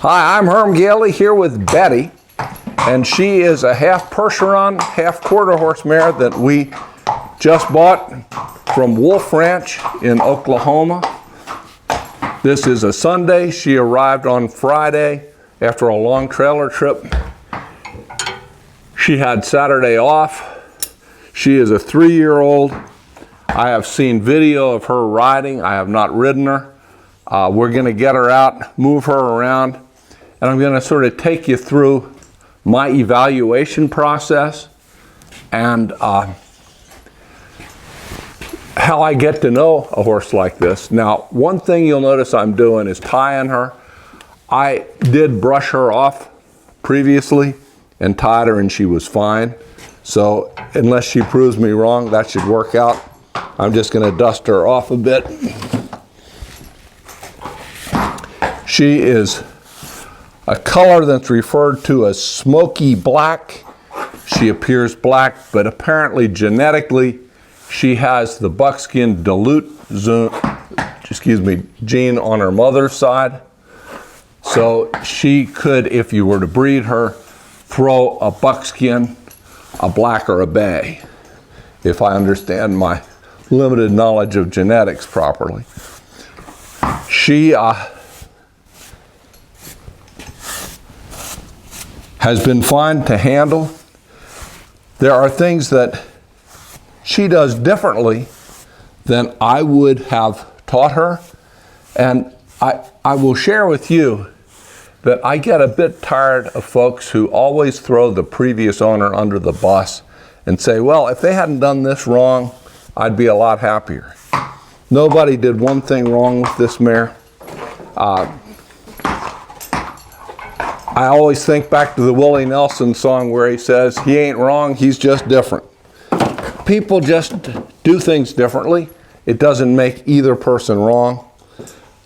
Hi, I'm Herm Gailey here with Betty, and she is a half Percheron, half quarter horse mare that we just bought from Wolf Ranch in Oklahoma. This is a Sunday. She arrived on Friday after a long trailer trip. She had Saturday off. She is a 3-year-old. I have seen video of her riding. I have not ridden her. We're going to get her out, move her around, and I'm going to sort of take you through my evaluation process and how I get to know a horse like this. Now, one thing you'll notice I'm doing is tying her. I did brush her off previously and tied her, and she was fine. So unless she proves me wrong, that should work out. I'm just going to dust her off a bit. She is a color that's referred to as smoky black. She appears black, but apparently genetically she has the buckskin dilute gene on her mother's side. So she could, if you were to breed her, throw a buckskin, a black, or a bay, if I understand my limited knowledge of genetics properly. She has been fine to handle. There are things that she does differently than I would have taught her, and I will share with you that I get a bit tired of folks who always throw the previous owner under the bus and say, well, if they hadn't done this wrong, I'd be a lot happier. Nobody did one thing wrong with this mare. I always think back to the Willie Nelson song where he says, he ain't wrong, he's just different. People just do things differently. It doesn't make either person wrong.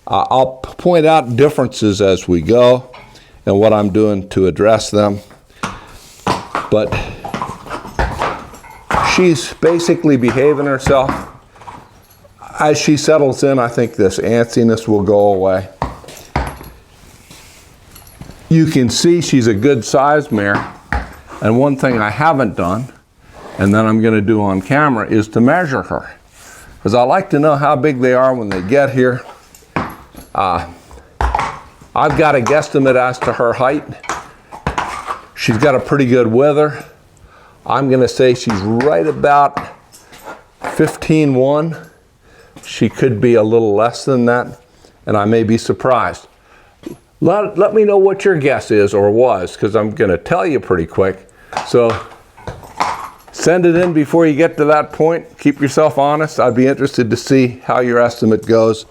I'll point out differences as we go and what I'm doing to address them. But she's basically behaving herself. As she settles in, I think this antsiness will go away. You can see she's a good size mare. And one thing I haven't done, and then I'm going to do on camera, is to measure her. Because I like to know how big they are when they get here. I've got a guesstimate as to her height. She's got a pretty good wither. I'm going to say she's right about 15.1. She could be a little less than that, and I may be surprised. Let me know what your guess is or was, because I'm going to tell you pretty quick. So send it in before you get to that point. Keep yourself honest. I'd be interested to see how your estimate goes.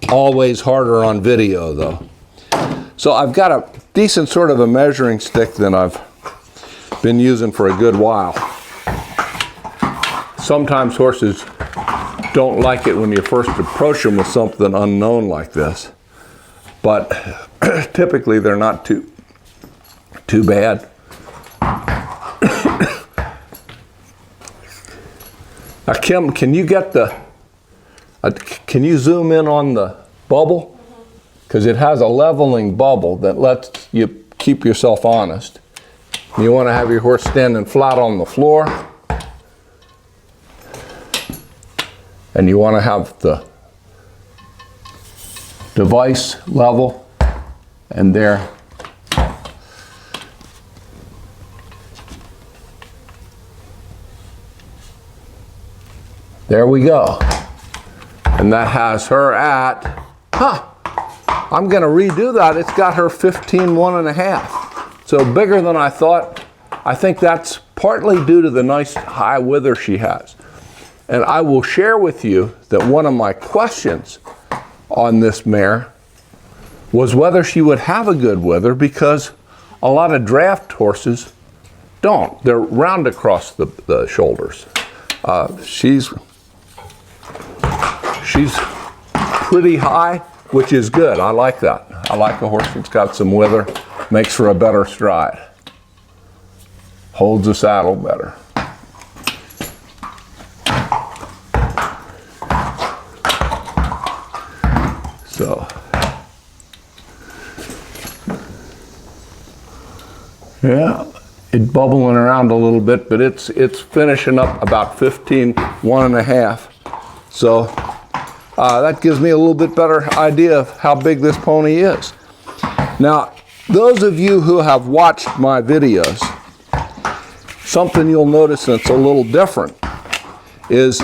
Always harder on video, though. So I've got a decent sort of a measuring stick that I've been using for a good while. Sometimes horses don't like it when you first approach them with something unknown like this. But typically they're not too bad. Now, Kim, can you get can you zoom in on the bubble? Because it has a leveling bubble that lets you keep yourself honest. You want to have your horse standing flat on the floor. And you want to have the device level, and there. There we go. And that has her at, I'm going to redo that. It's got her 15.1.5. So bigger than I thought. I think that's partly due to the nice high wither she has. And I will share with you that one of my questions on this mare was whether she would have a good wither, because a lot of draft horses don't. They're round across the shoulders. She's pretty high, which is good. I like that. I like a horse that's got some wither. Makes for a better stride. Holds the saddle better. So Yeah, it's bubbling around a little bit, but it's finishing up about 15, 1.5. So that gives me a little bit better idea of how big this pony is. Now, those of you who have watched my videos, something you'll notice that's a little different is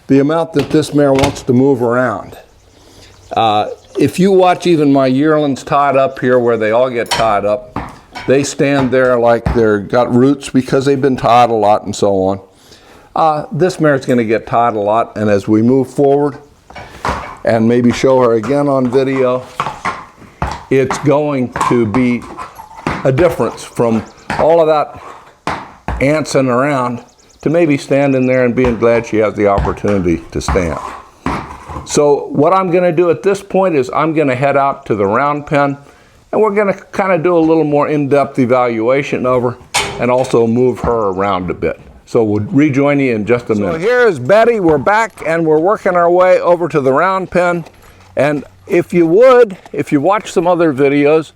the amount that this mare wants to move around. If you watch even my yearlings tied up here where they all get tied up, they stand there like they've got roots because they've been tied a lot and so on. This mare's going to get tied a lot, and as we move forward and maybe show her again on video, it's going to be a difference from all of that antsing around to maybe standing there and being glad she has the opportunity to stand. So what I'm going to do at this point is I'm going to head out to the round pen, and we're going to kind of do a little more in-depth evaluation of her and also move her around a bit. So we'll rejoin you in just a minute. So here's Betty. We're back and we're working our way over to the round pen. And if you watch some other videos,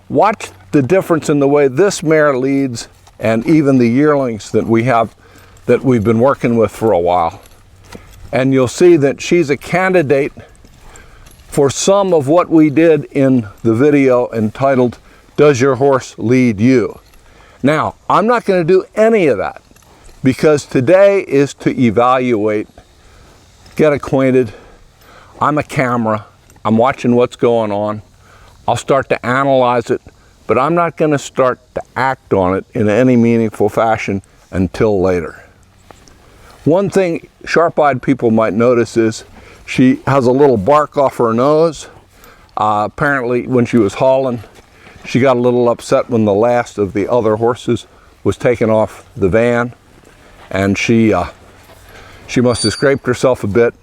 watch the difference in the way this mare leads and even the yearlings that we've been working with for a while. And you'll see that she's a candidate for some of what we did in the video entitled, Does Your Horse Lead You? Now, I'm not going to do any of that because today is to evaluate, get acquainted. I'm a camera. I'm watching what's going on. I'll start to analyze it, but I'm not going to start to act on it in any meaningful fashion until later. One thing sharp-eyed people might notice is she has a little bark off her nose. Apparently, when she was hauling, she got a little upset when the last of the other horses was taken off the van, and she must have scraped herself a bit.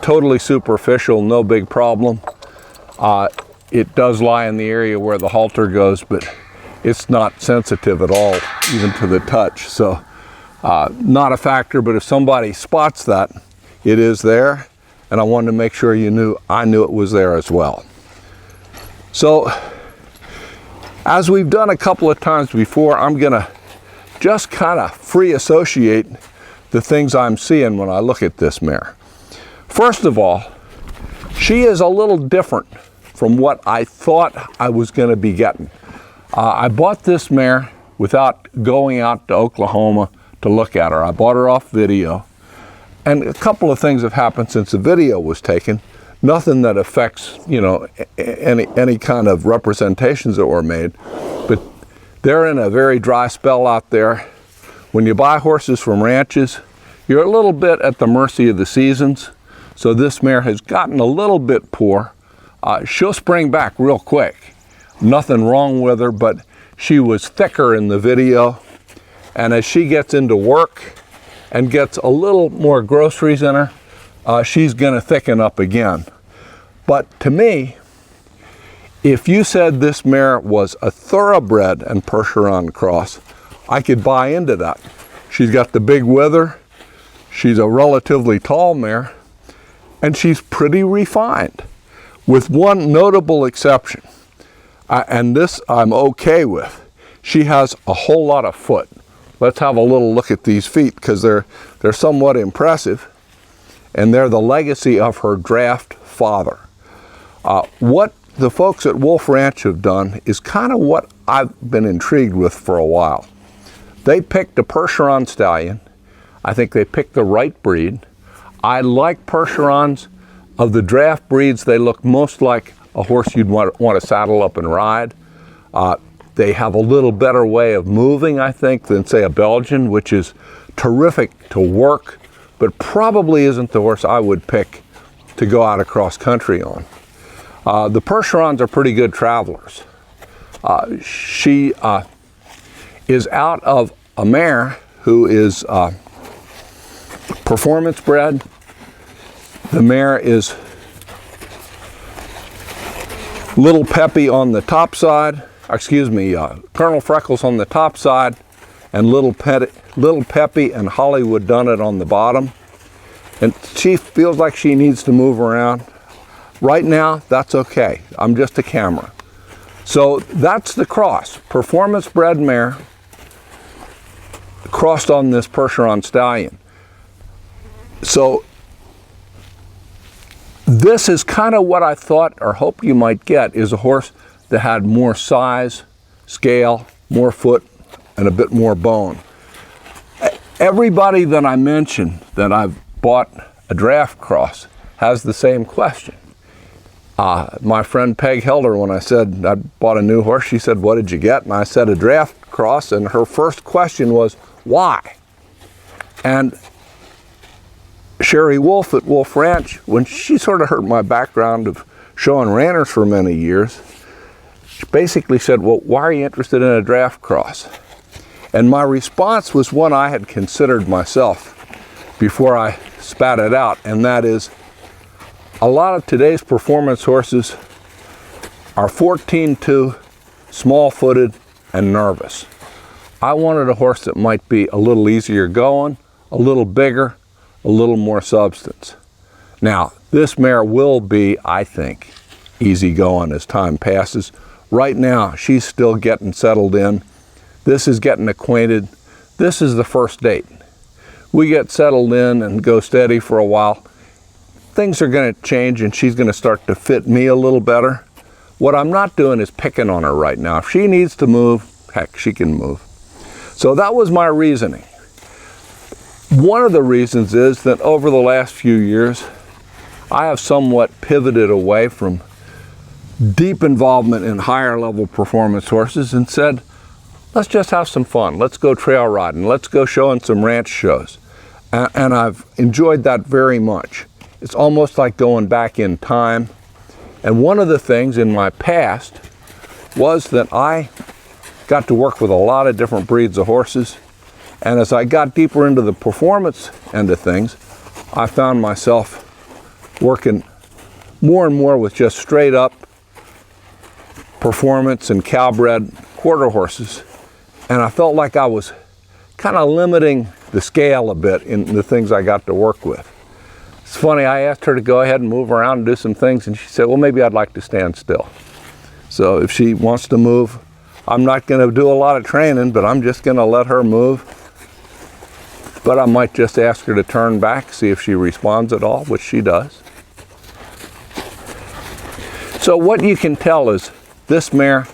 Totally superficial, no big problem. It does lie in the area where the halter goes, but it's not sensitive at all, even to the touch. So not a factor, but if somebody spots that, it is there, and I wanted to make sure I knew it was there as well. So, as we've done a couple of times before, I'm gonna just kind of free associate the things I'm seeing when I look at this mare. First of all, she is a little different from what I thought I was gonna be getting. I bought this mare without going out to Oklahoma to look at her. I bought her off video, and a couple of things have happened since the video was taken. Nothing that affects, any kind of representations that were made, but they're in a very dry spell out there. When you buy horses from ranches, you're a little bit at the mercy of the seasons. So this mare has gotten a little bit poor. She'll spring back real quick. Nothing wrong with her, but she was thicker in the video. And as she gets into work and gets a little more groceries in her, she's gonna thicken up again. But to me, if you said this mare was a thoroughbred and Percheron cross, I could buy into that. She's got the big wither, she's a relatively tall mare, and she's pretty refined, with one notable exception. And this I'm okay with. She has a whole lot of foot. Let's have a little look at these feet because they're somewhat impressive, and they're the legacy of her draft father. What the folks at Wolf Ranch have done is kind of what I've been intrigued with for a while. They picked a Percheron stallion. I think they picked the right breed. I like Percherons. Of the draft breeds, they look most like a horse you'd want to saddle up and ride. They have a little better way of moving, I think, than, say, a Belgian, which is terrific to work, but probably isn't the horse I would pick to go out across country on. The Percherons are pretty good travelers. She is out of a mare who is performance bred. The mare is little peppy on the top side, Colonel Freckles on the top side, and little peppy and Hollywood Dunnett on the bottom. And she feels like she needs to move around. Right now, that's okay. I'm just a camera. So that's the cross. Performance bred mare crossed on this Percheron stallion. So this is kind of what I thought or hoped you might get, is a horse that had more size, scale, more foot, and a bit more bone. Everybody that I mentioned that I've bought a draft cross has the same question. My friend Peg Helder, when I said I bought a new horse, she said, "What did you get?" And I said, "A draft cross." And her first question was, "Why?" And Sherry Wolf at Wolf Ranch, when she sort of heard my background of showing ranters for many years, she basically said, "Well, why are you interested in a draft cross?" And my response was one I had considered myself before I spat it out, and that is, a lot of today's performance horses are 14-2, small-footed, and nervous. I wanted a horse that might be a little easier going, a little bigger, a little more substance. Now, this mare will be, I think, easy going as time passes. Right now, she's still getting settled in. This is getting acquainted. This is the first date. We get settled in and go steady for a while. Things are going to change and she's going to start to fit me a little better. What I'm not doing is picking on her right now. If she needs to move, heck, she can move. So that was my reasoning. One of the reasons is that over the last few years, I have somewhat pivoted away from deep involvement in higher level performance horses and said, let's just have some fun. Let's go trail riding. Let's go showing some ranch shows. And I've enjoyed that very much. It's almost like going back in time. And one of the things in my past was that I got to work with a lot of different breeds of horses. And as I got deeper into the performance end of things, I found myself working more and more with just straight up performance and cowbred quarter horses. And I felt like I was kind of limiting the scale a bit in the things I got to work with. It's funny, I asked her to go ahead and move around and do some things, and she said, well, maybe I'd like to stand still. So if she wants to move, I'm not going to do a lot of training, but I'm just going to let her move. But I might just ask her to turn back, see if she responds at all, which she does. So what you can tell is this mare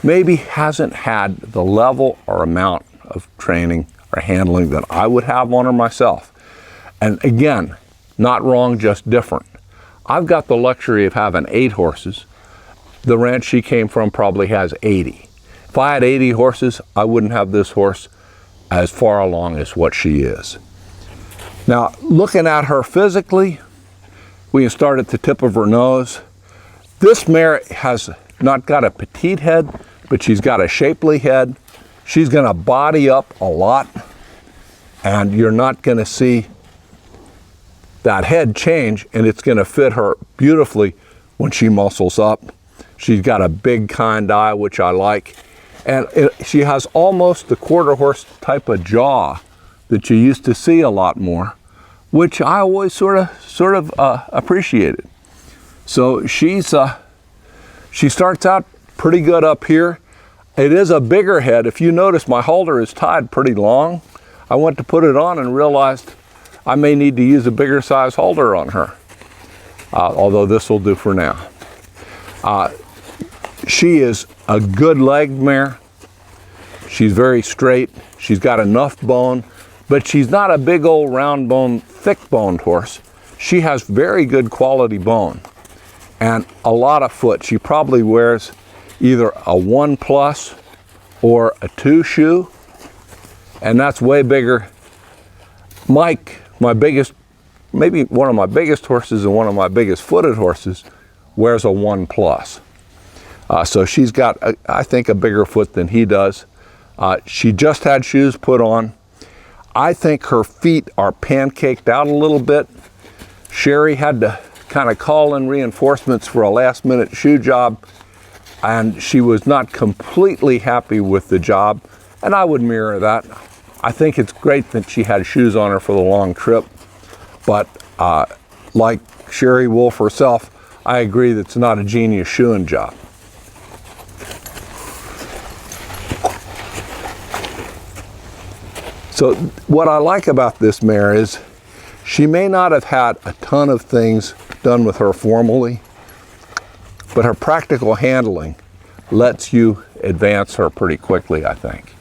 maybe hasn't had the level or amount of training or handling that I would have on her myself. And again, not wrong, just different. I've got the luxury of having 8 horses. The ranch she came from probably has 80. If I had 80 horses, I wouldn't have this horse as far along as what she is. Now, looking at her physically, we can start at the tip of her nose. This mare has not got a petite head, but she's got a shapely head. She's gonna body up a lot, and you're not gonna see that head change, and it's gonna fit her beautifully when she muscles up. She's got a big, kind eye, which I like. And she has almost the quarter horse type of jaw that you used to see a lot more, which I always sort of appreciated. So she starts out pretty good up here. It is a bigger head. If you notice, my halter is tied pretty long. I went to put it on and realized I may need to use a bigger size halter on her, although this will do for now. She is a good legged mare. She's very straight. She's got enough bone, but she's not a big old round bone, thick boned horse. She has very good quality bone and a lot of foot. She probably wears either a 1+ or a 2 shoe, and that's way bigger. Mike, my biggest, maybe one of my biggest horses and one of my biggest footed horses, wears a 1+. So she's got, I think, a bigger foot than he does. She just had shoes put on. I think her feet are pancaked out a little bit. Sherry had to kind of call in reinforcements for a last-minute shoe job, and she was not completely happy with the job, and I would mirror that. I think it's great that she had shoes on her for the long trip, but like Sherry Wolf herself, I agree that it's not a genius shoeing job. So what I like about this mare is she may not have had a ton of things done with her formally, but her practical handling lets you advance her pretty quickly, I think.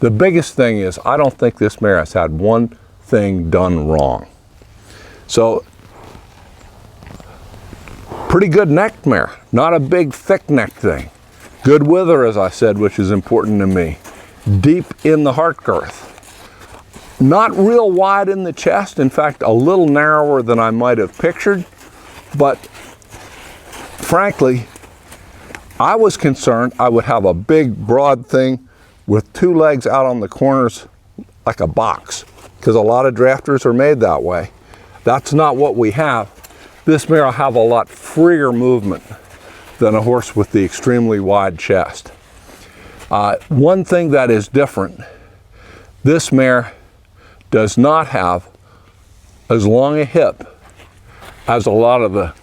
The biggest thing is I don't think this mare has had one thing done wrong. So pretty good neck mare, not a big thick neck thing. Good wither, as I said, which is important to me. Deep in the heart girth. Not real wide in the chest, in fact, a little narrower than I might have pictured, but frankly, I was concerned I would have a big, broad thing with two legs out on the corners like a box, because a lot of drafters are made that way. That's not what we have. This mare will have a lot freer movement than a horse with the extremely wide chest. One thing that is different, this mare does not have as long a hip as a lot of the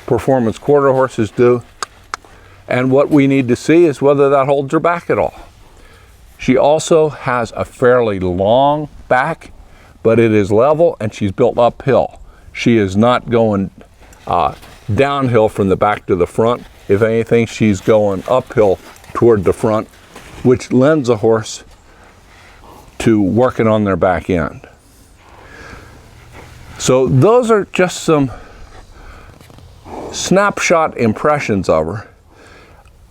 performance quarter horses do. And what we need to see is whether that holds her back at all. She also has a fairly long back, but it is level and she's built uphill. She is not going downhill from the back to the front. If anything, she's going uphill toward the front, which lends a horse to working on their back end. So those are just some snapshot impressions of her.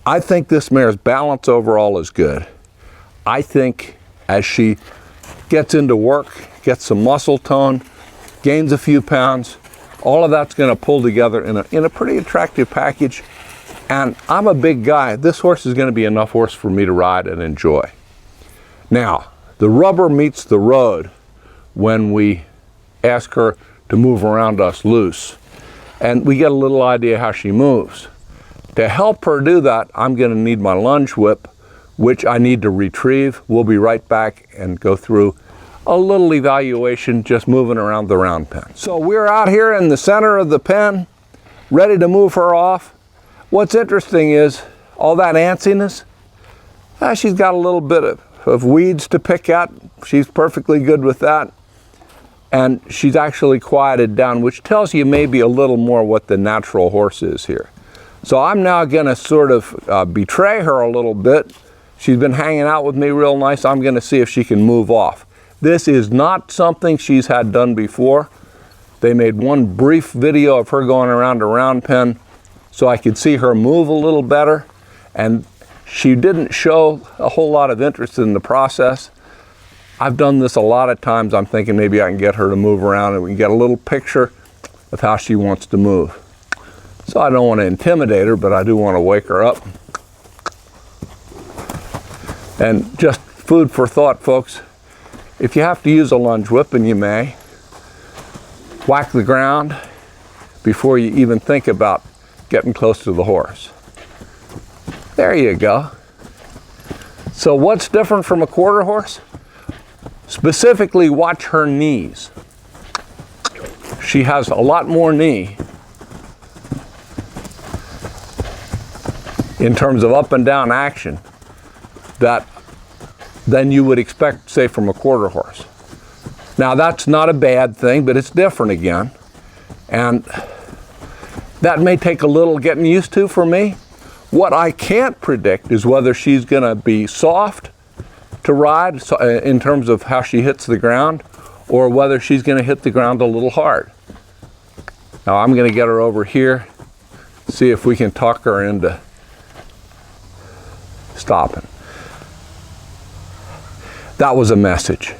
I think this mare's balance overall is good. I think as she gets into work, gets some muscle tone, gains a few pounds, all of that's going to pull together in a pretty attractive package. And I'm a big guy. This horse is going to be enough horse for me to ride and enjoy. Now, the rubber meets the road when we ask her to move around us loose. And we get a little idea how she moves. To help her do that, I'm going to need my lunge whip, which I need to retrieve. We'll be right back and go through a little evaluation just moving around the round pen. So we're out here in the center of the pen, ready to move her off. What's interesting is all that antsiness, she's got a little bit of weeds to pick at. She's perfectly good with that. And she's actually quieted down, which tells you maybe a little more what the natural horse is here. So I'm now gonna sort of betray her a little bit. She's been hanging out with me real nice. I'm gonna see if she can move off. This is not something she's had done before. They made one brief video of her going around a round pen so I could see her move a little better. And she didn't show a whole lot of interest in the process. I've done this a lot of times. I'm thinking maybe I can get her to move around and we can get a little picture of how she wants to move. So I don't want to intimidate her, but I do want to wake her up. And just food for thought, folks. If you have to use a lunge whip, and you may, whack the ground before you even think about getting close to the horse. There you go. So what's different from a quarter horse? Specifically, watch her knees. She has a lot more knee in terms of up and down action than you would expect, say, from a quarter horse. Now, that's not a bad thing, but it's different again. And that may take a little getting used to for me. What I can't predict is whether she's going to be soft to ride in terms of how she hits the ground, or whether she's going to hit the ground a little hard. Now I'm going to get her over here, see if we can talk her into stopping. That was a message.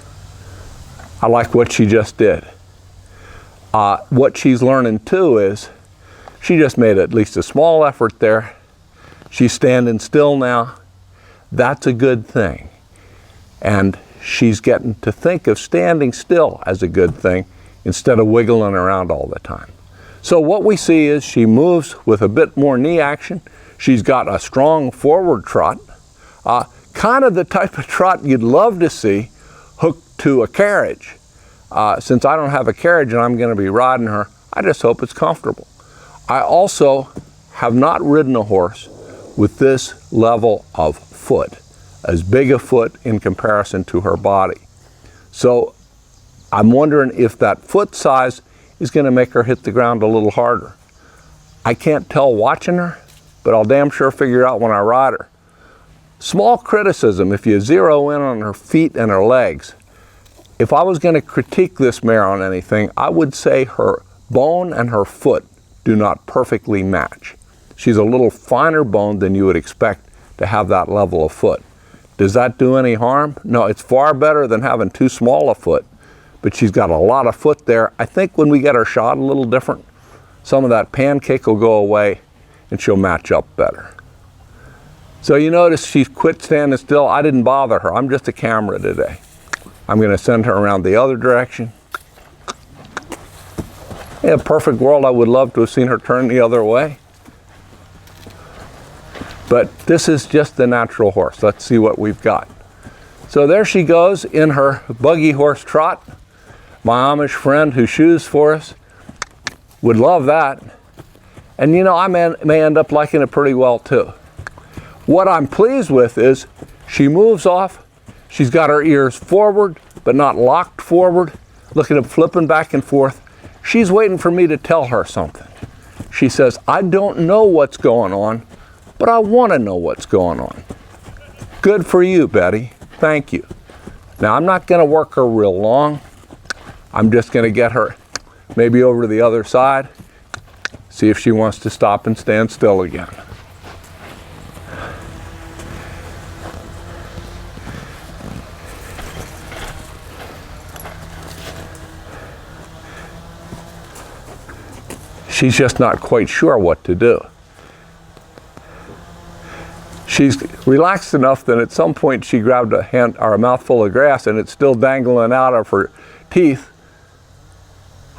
I like what she just did. What she's learning too is she just made at least a small effort there. She's standing still now. That's a good thing. And she's getting to think of standing still as a good thing instead of wiggling around all the time. So what we see is she moves with a bit more knee action. She's got a strong forward trot, kind of the type of trot you'd love to see hooked to a carriage. Since I don't have a carriage and I'm going to be riding her, I just hope it's comfortable. I also have not ridden a horse with this level of foot. as big a foot in comparison to her body. So I'm wondering if that foot size is going to make her hit the ground a little harder. I can't tell watching her, but I'll damn sure figure out when I ride her. Small criticism, if you zero in on her feet and her legs, if I was going to critique this mare on anything, I would say her bone and her foot do not perfectly match. She's a little finer boned than you would expect to have that level of foot. Does that do any harm? No, it's far better than having too small a foot, but she's got a lot of foot there. I think when we get her shot a little different, some of that pancake will go away and she'll match up better. So you notice she's quit standing still. I didn't bother her. I'm just a camera today. I'm going to send her around the other direction. In a perfect world, I would love to have seen her turn the other way. But this is just the natural horse. Let's see what we've got. So there she goes in her buggy horse trot. My Amish friend who shoes for us would love that. And you know, I may end up liking it pretty well too. What I'm pleased with is she moves off. She's got her ears forward, but not locked forward. Look at them flipping back and forth. She's waiting for me to tell her something. She says, I don't know what's going on, but I want to know what's going on. Good for you, Betty. Thank you. Now, I'm not going to work her real long. I'm just going to get her maybe over to the other side, see if she wants to stop and stand still again. She's just not quite sure what to do. She's relaxed enough that at some point she grabbed a hand or a mouthful of grass and it's still dangling out of her teeth.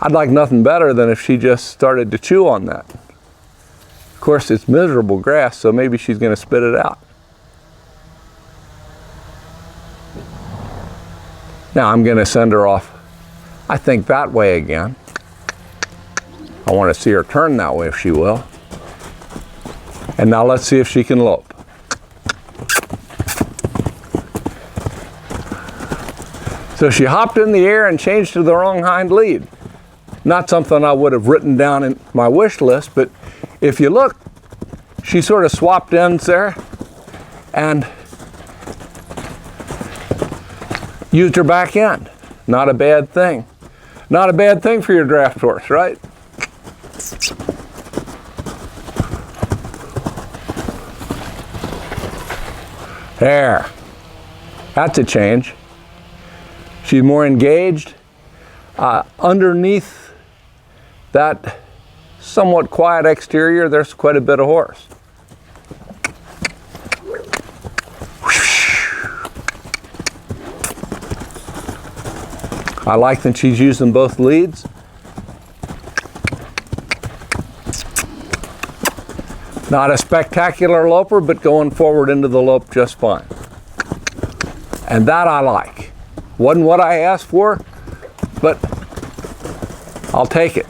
I'd like nothing better than if she just started to chew on that. Of course, it's miserable grass, so maybe she's going to spit it out. Now I'm going to send her off, I think, that way again. I want to see her turn that way if she will. And now let's see if she can lope. So she hopped in the air and changed to the wrong hind lead. Not something I would have written down in my wish list, but if you look, she sort of swapped ends there and used her back end. Not a bad thing. Not a bad thing for your draft horse, right? There. That's a change. She's more engaged. Underneath that somewhat quiet exterior, there's quite a bit of horse. I like that she's using both leads. Not a spectacular loper, but going forward into the lope just fine. And that I like. Wasn't what I asked for, but I'll take it.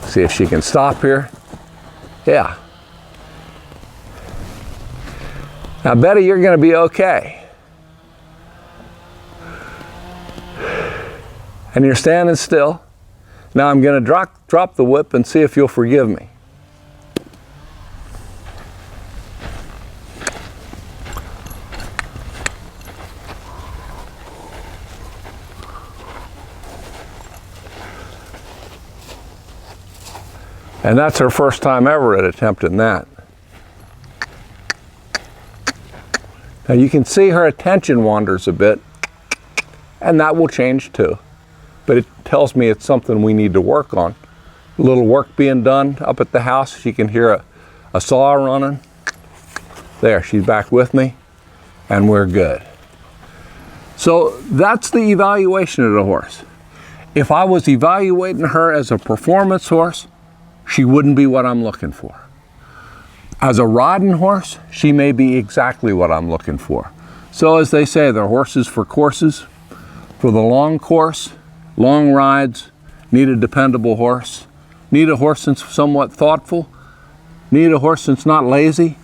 See if she can stop here. Yeah. Now, Betty, you're going to be okay. And you're standing still. Now I'm going to drop the whip and see if you'll forgive me. And that's her first time ever at attempting that. Now you can see her attention wanders a bit, and that will change too. But it tells me it's something we need to work on. A little work being done up at the house. She can hear a saw running. There, she's back with me, and we're good. So that's the evaluation of the horse. If I was evaluating her as a performance horse, she wouldn't be what I'm looking for. As a riding horse, she may be exactly what I'm looking for. So as they say, they're horses for courses. For the long course, long rides, need a dependable horse. Need a horse that's somewhat thoughtful. Need a horse that's not lazy.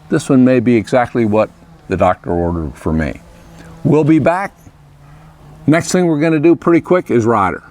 This one may be exactly what the doctor ordered for me. We'll be back. Next thing we're going to do pretty quick is rider.